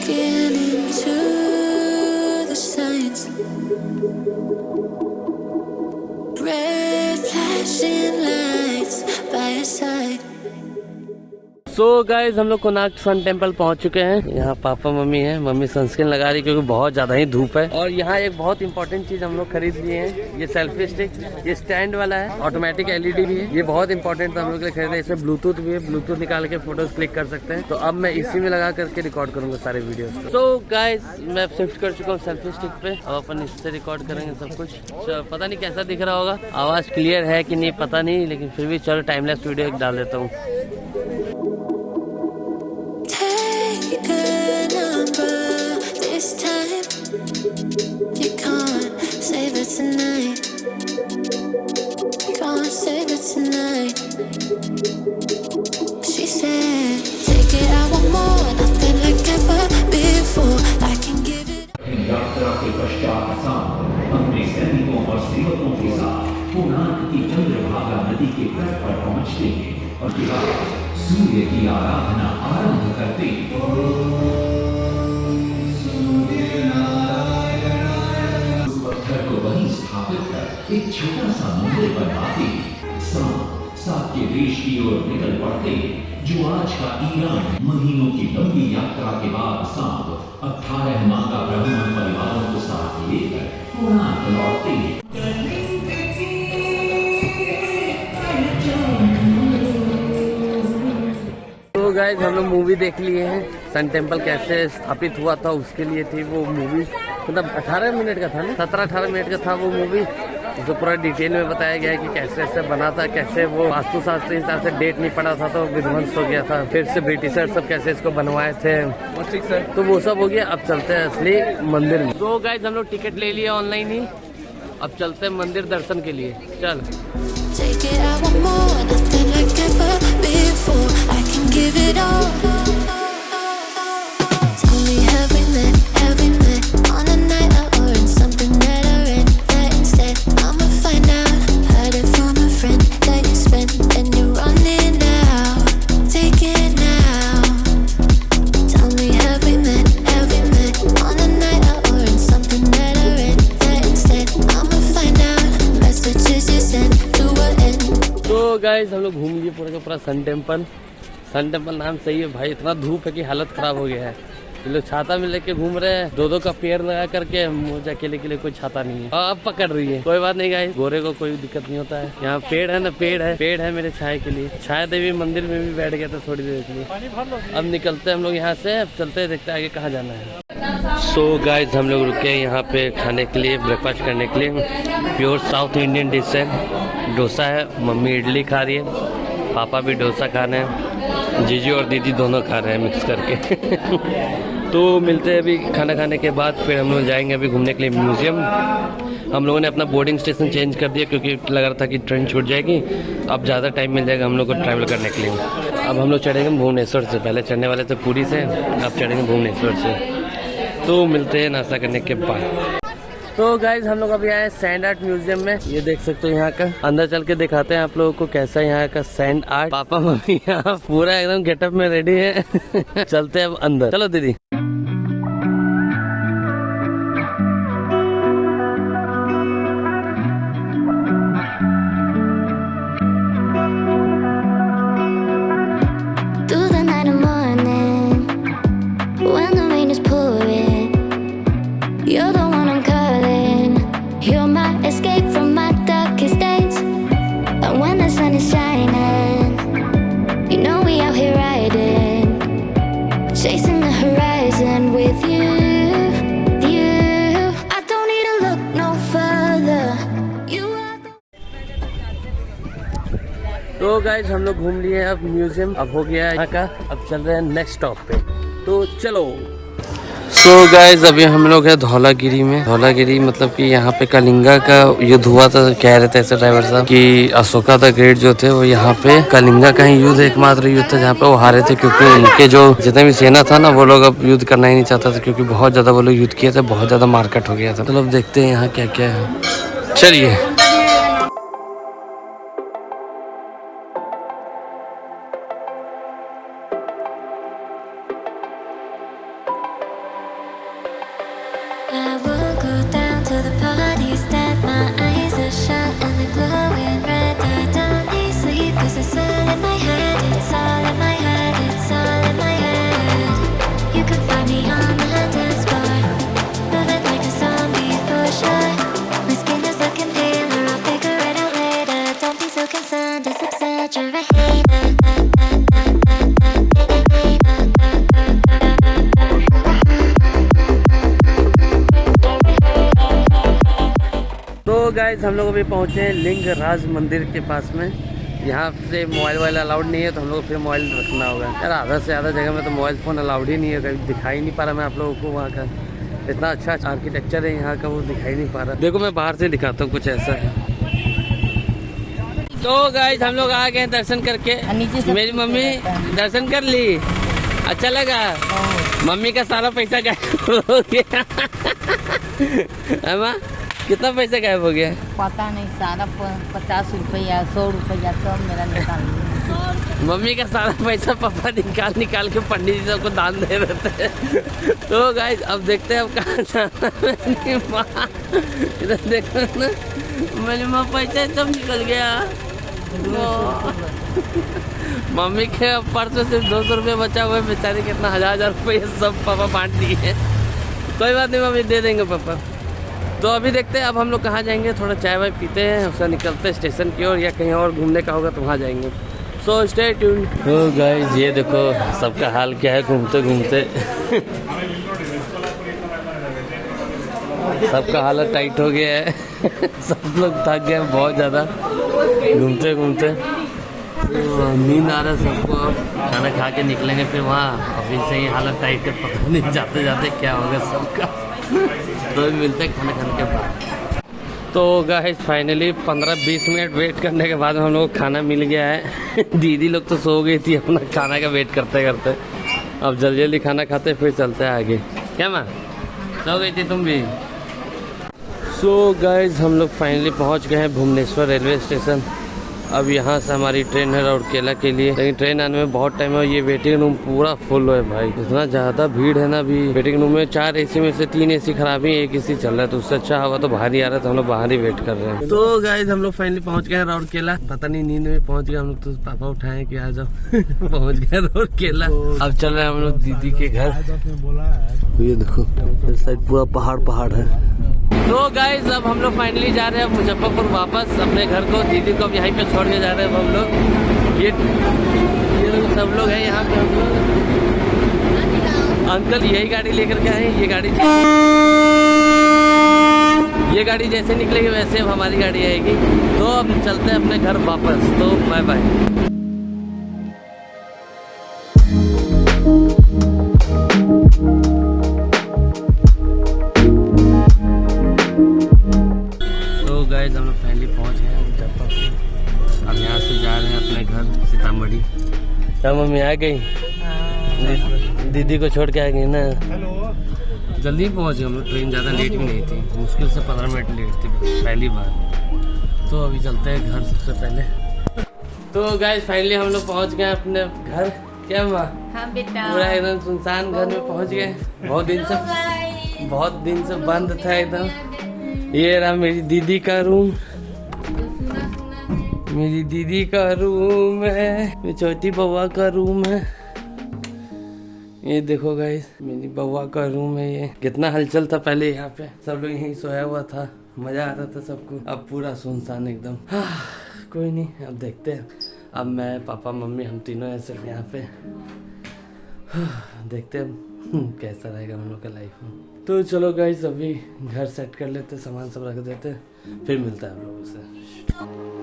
looking into the signs. Red flashing lights by your side. So guys हम लोग Konark sun temple पहुंच चुके हैं। यहाँ पापा मम्मी है, मम्मी सनस्क्रीन लगा रही क्योंकि बहुत ज्यादा ही धूप है। और यहाँ एक बहुत इंपॉर्टेंट चीज हम लोग खरीद लिए हैं, ये सेल्फी स्टिक। ये स्टैंड वाला है, ऑटोमेटिक एलईडी भी है। ये बहुत इंपॉर्टेंट था हम लोग के लिए खरीदे। इसमें ब्लूटूथ भी है, ब्लूटूथ निकाल के फोटोज क्लिक कर सकते हैं। तो अब मैं इसी में लगा करके रिकॉर्ड करूंगा सारे वीडियोस। सो गाइज मैं शिफ्ट कर चुका हूँ सेल्फी स्टिक पे। अब अपन इससे रिकॉर्ड करेंगे सब कुछ। पता नहीं कैसा दिख रहा होगा, आवाज क्लियर है कि नहीं पता नहीं, लेकिन फिर भी चलो टाइमलेस वीडियो एक डाल देता हूँ। This time you can't save it tonight. Can't save it tonight. She said, take it, I want more. Nothing like ever before. I can give it. यात्रा के पश्चात शाम अपने सैनिकों और सेवकों के साथ कोणार्क की चंद्रभागा नदी के तट पर पहुंचते हैं और के बाद सूर्य की आराधना आरंभ करते हैं। एक छोटा सा मंदिर बनवाते सांप के देश की ओर निकल पड़ते, जो आज का ईरान। महीनों की लंबी यात्रा के बाद सांप 18 माह का ब्राह्मण परिवारों को साथ लेकर कोणार्क लौटते हैं। तो गाइस हम लोग मूवी देख लिए हैं। सन टेम्पल कैसे स्थापित हुआ था उसके लिए थी वो मूवी। मतलब 18 मिनट का था ना, 17-18 मिनट का था वो मूवी। जो पूरा डिटेल में बताया गया है कि कैसे ऐसे बना था, कैसे वो वास्तुशास्त्र हिसाब से डेट नहीं पड़ा था तो विध्वंस हो गया था। फिर से ब्रिटिशर सब कैसे इसको बनवाए थे, ठीक सर। तो वो सब हो गया। अब चलते हैं असली मंदिर में। तो गाइस हम लोग टिकट ले लिया ऑनलाइन ही, अब चलते हैं मंदिर दर्शन के लिए। चल गाइस हम लोग घूम लिए पूरा का पूरा सन टेम्पल। सन टेम्पल नाम सही है भाई, इतना धूप है कि हालत खराब हो गया है। ये लोग छाता में लेके घूम रहे हैं, दो का पेड़ लगा करके। मुझे अकेले के लिए कोई छाता नहीं है। अब पकड़ रही है, कोई बात नहीं गाइस, गोरे को कोई दिक्कत नहीं होता है। यहाँ पेड़ है ना, पेड़ है मेरे छाए के लिए। छाया देवी मंदिर में भी बैठ गया था थोड़ी देर के लिए। अब निकलते हैं हम लोग यहाँ से, अब चलते हैं, देखते हैं आगे कहाँ जाना है। सो गाइस हम लोग रुके यहाँ पे खाने के लिए, ब्रेकफास्ट करने के लिए। प्योर साउथ इंडियन डिश है, डोसा है। मम्मी इडली खा रही है, पापा भी डोसा खा रहे हैं, जीजू और दीदी दोनों खा रहे हैं मिक्स करके। तो मिलते हैं अभी खाना खाने के बाद, फिर हम लोग जाएंगे अभी घूमने के लिए म्यूजियम। हम लोगों ने अपना बोर्डिंग स्टेशन चेंज कर दिया क्योंकि लग रहा था कि ट्रेन छूट जाएगी। अब ज़्यादा टाइम मिल जाएगा हम लोग को ट्रैवल करने के लिए। अब हम लोग चढ़ेंगे भुवनेश्वर से, पहले चढ़ने वाले थे पुरी से, अब चढ़ेंगे भुवनेश्वर से। तो मिलते हैं नाश्ता करने के बाद। तो गाइज हम लोग अभी आए सैंड आर्ट म्यूजियम में। ये देख सकते हो यहाँ का, अंदर चल के दिखाते हैं आप लोगों को कैसा यहाँ का सैंड आर्ट। पापा मम्मी यहाँ पूरा एकदम गेटअप में रेडी है। चलते हैं अब अंदर, चलो दीदी। तो गाइज हम लोग घूम लिए अब म्यूजियम, अब हो गया यहाँ का। अब चल रहे हैं नेक्स्ट स्टॉप पे, तो चलो। सो गाइज अभी हम लोग है धौलागिरी में। धौलागिरी मतलब कि यहाँ पे कलिंगा का युद्ध हुआ था। कह रहे थे ऐसे ड्राइवर साहब कि अशोका द ग्रेट जो थे वो यहाँ पे कलिंगा का ही युद्ध एकमात्र युद्ध था जहाँ पे वो हारे थे, क्योंकि उनके जो जितने भी सेना था ना वो लोग अब युद्ध करना ही नहीं चाहता था, क्योंकि बहुत ज्यादा वो लोग युद्ध किए थे, बहुत ज्यादा मार्केट हो गया था। चलो अब देखते हैं यहाँ क्या क्या है, चलिए। गाइस हम लोग अभी पहुँचे हैं लिंगराज मंदिर के पास में। यहाँ से मोबाइल अलाउड नहीं है, तो हम लोग फिर मोबाइल रखना होगा। यार आधा से ज़्यादा जगह में तो मोबाइल फ़ोन अलाउड ही नहीं है, कभी दिखाई नहीं पा रहा मैं आप लोगों को। वहाँ का इतना अच्छा आर्किटेक्चर है यहाँ का, वो दिखाई नहीं पा रहा। देखो मैं बाहर से दिखाता हूँ, कुछ ऐसा है। तो गाइस हम लोग आ गए दर्शन करके। मेरी मम्मी दर्शन कर ली, अच्छा लगा। मम्मी का सारा पैसा गायब हो गया। अम्मा कितना पैसा गायब हो गया? पता नहीं, सारा 50 रुपया 100 रुपया सब मेरा निकाल लिया। मम्मी का सारा पैसा पापा निकाल के पंडित जी सबको दान दे रहे थे। तो गाइस अब देखते हैं अब कहाँ जाना है। इधर देखो ना, मेरी माँ पैसा सब निकल गया। मम्मी के पर्स में सिर्फ 200 रुपये बचा हुआ है, बेचारे कितना हजार रुपये सब पापा बांट दिए। कोई बात नहीं मम्मी, दे देंगे पापा। तो अभी देखते हैं अब हम लोग कहाँ जाएंगे, थोड़ा चाय वाय पीते हैं, उससे निकलते हैं स्टेशन की ओर, या कहीं और घूमने का होगा तो वहाँ जाएंगे। So stay tuned. तो गाइस ये देखो सबका हाल क्या है घूमते घूमते। सबका हालत टाइट हो गया है। सब लोग थक गए बहुत ज़्यादा घूमते घूमते। तो नींद आ रहा है सबको। अब खाना खा के निकलेंगे फिर वहाँ, अभी से ही हालत टाइट है, पता नहीं जाते जाते क्या होगा सबका। तो मिलते हैं खाना खाने के बाद। तो गाइस फाइनली 15-20 मिनट वेट करने के बाद हम लोग को खाना मिल गया है। दीदी लोग तो सो गई थी अपना खाना का वेट करते करते। अब जल्दी जल्दी खाना खाते फिर चलते हैं आगे। क्या माँ सो गई थी तुम भी? सो गाइस हम लोग फाइनली पहुंच गए हैं भुवनेश्वर रेलवे स्टेशन। अब यहाँ से हमारी ट्रेन है राउरकेला के लिए, लेकिन ट्रेन आने में बहुत टाइम है। ये वेटिंग रूम पूरा फुल है भाई, इतना ज़्यादा भीड़ है ना। अभी वेटिंग रूम में 4 एसी में से 3 एसी खराब है, 1 एसी चल रहा है। तो उससे अच्छा हवा तो बाहर ही आ रहा है, तो हम लोग बाहर ही वेट कर रहे हैं। तो गाइस हम लोग फाइनली पहुँच गए हैं राउरकेला। पता नहीं नींद में पहुँच गए हम लोग, तो पापा उठाए कि आ जाओ। पहुँच गए राउरकेला। अब चल रहे हैं हम लोग दीदी के घर। ये देखो इस साइड पूरा पहाड़ है। तो गाइस अब हम लोग फाइनली जा रहे हैं मुजफ्फरपुर वापस अपने घर को। दीदी को अब यहीं पे छोड़ के जा रहे हैं हम लोग। ये लोग सब लोग हैं यहाँ पे। हम लोग अंकल यही गाड़ी लेकर के आए। ये गाड़ी जैसे निकलेगी वैसे अब हमारी गाड़ी आएगी। तो अब चलते हैं अपने घर वापस। तो बाय बाय। गाइस हम लोग फाइनली पहुंच गए हैं मुजफ्फरपुर। अब यहाँ से जा रहे हैं अपने घर सीतामढ़ी। क्या मम्मी आ गई? दीदी को छोड़ के आ गई ना। जल्दी पहुंच गए हम लोग। ट्रेन ज़्यादा लेट भी नहीं थी, मुश्किल से 15 मिनट लेट थी पहली बार। तो अभी चलते हैं घर सबसे पहले। तो गाइस फाइनली हम लोग पहुँच गए अपने घर। क्या माँ? हाँ बेटा। पूरा एकदम सुनसान घर में पहुँच गए। बहुत दिन से बंद था एकदम। ये रहा मेरी दीदी का रूम। मेरी दीदी का रूम है, मेरी छोटी बउआ का रूम है। ये देखो गाइस मेरी बउआ का रूम है। ये कितना हलचल था पहले यहाँ पे, सब लोग यहीं सोया हुआ था, मजा आ रहा था सबको। अब पूरा सुनसान एकदम। कोई नहीं, अब देखते हैं। अब मैं पापा मम्मी हम तीनों हैं सिर्फ यहाँ पे। देखते हैं कैसा रहेगा हम लोग का लाइफ में। तो चलो गाइस अभी घर सेट कर लेते, सामान सब रख देते, फिर मिलता है हम लोगों से।